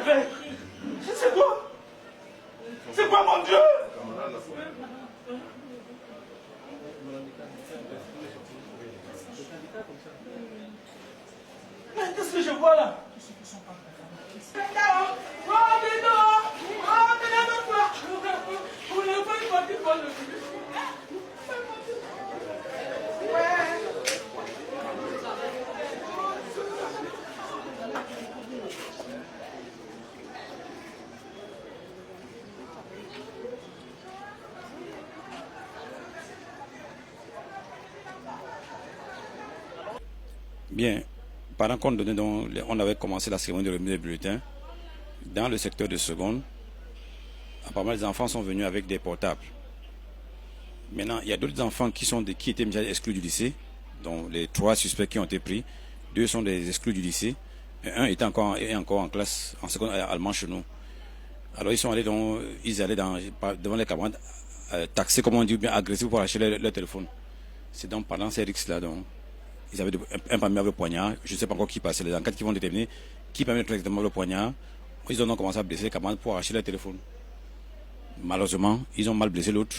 réveille. C'est quoi? C'est quoi, mon Dieu? Mais qu'est-ce que je vois là? Bien, pendant qu'on donnait donc, on avait commencé la cérémonie de remise des bulletins, dans le secteur de seconde, apparemment les enfants sont venus avec des portables. Maintenant, il y a d'autres enfants qui étaient déjà exclus du lycée, donc les 3 suspects qui ont été pris, 2 sont des exclus du lycée, et un est encore en classe, en seconde allemand chez nous. Alors ils sont allés devant les camarades, taxés, comme on dit, bien agressifs pour acheter leur téléphone. C'est donc pendant ces risques-là, donc, ils avaient un parmi avec le poignard, je ne sais pas encore qui passait, les enquêtes qui vont déterminer qui permet exactement le poignard. Ils ont donc commencé à blesser les camarades pour acheter leur téléphone. Malheureusement, ils ont mal blessé l'autre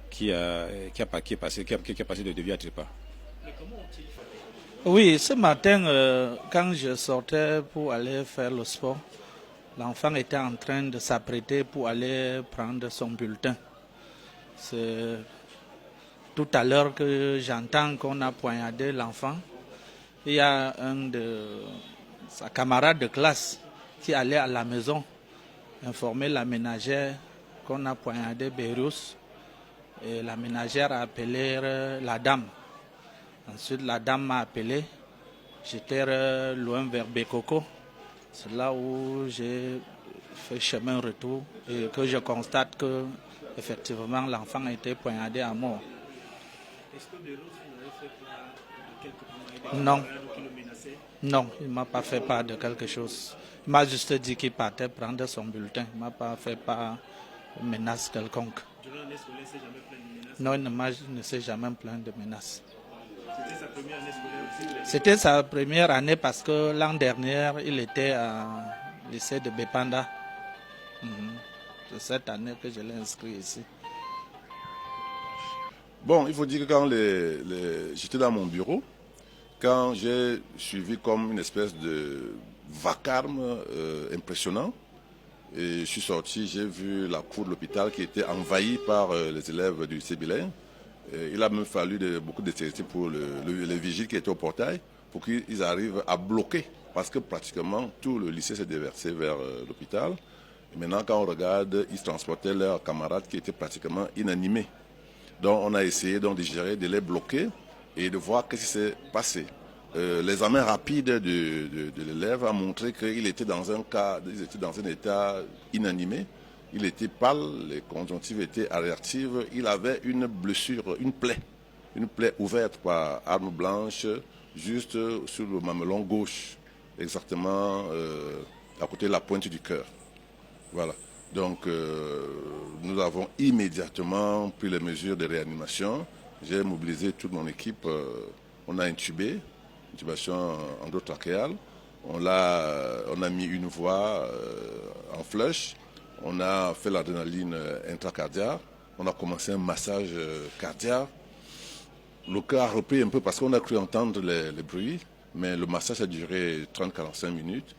qui a passé de devis à trépas. Oui, ce matin, quand je sortais pour aller faire le sport, l'enfant était en train de s'apprêter pour aller prendre son bulletin. C'est tout à l'heure que j'entends qu'on a poignardé l'enfant. Il y a un de sa camarade de classe qui allait à la maison informer la ménagère qu'on a poignardé Beirous. Et la ménagère a appelé la dame. Ensuite, la dame m'a appelé. J'étais loin vers Bekoko. C'est là où j'ai fait chemin retour et que je constate que effectivement l'enfant a été poignardé à mort. Est-ce que Beirous vous avez fait part de quelque chose? Non. Non, il ne m'a pas fait part de quelque chose. Il m'a juste dit qu'il partait prendre son bulletin. Il ne m'a pas fait part de menace quelconque. Durant l'année scolaire, il ne s'est jamais plaint de menaces? Non, il ne s'est jamais plaint de menaces. C'était sa première année scolaire aussi? C'était sa première année parce que l'an dernier, il était au lycée de Bepanda. C'est cette année que je l'ai inscrit ici. Bon, il faut dire que quand j'étais dans mon bureau, quand j'ai suivi comme une espèce de vacarme impressionnant, et je suis sorti, j'ai vu la cour de l'hôpital qui était envahie par les élèves du lycée Bilaine. Il a même fallu beaucoup de sécurité pour les vigiles qui étaient au portail pour qu'ils arrivent à bloquer, parce que pratiquement tout le lycée s'est déversé vers l'hôpital. Maintenant, quand on regarde, ils transportaient leurs camarades qui étaient pratiquement inanimés. Donc on a essayé donc de gérer, de les bloquer et de voir ce qui s'est passé. L'examen rapide de l'élève a montré qu'il était dans un état inanimé. Il était pâle, les conjonctives étaient réactives. Il avait une blessure, une plaie ouverte par arme blanche, juste sur le mamelon gauche, exactement à côté de la pointe du cœur. Voilà. Donc, nous avons immédiatement pris les mesures de réanimation. J'ai mobilisé toute mon équipe. On a intubation endotrachéale. On a mis une voie en flèche. On a fait l'adrénaline intracardiaque. On a commencé un massage cardiaque. Le cœur a repris un peu parce qu'on a cru entendre les bruits, mais le massage a duré 30-45 minutes.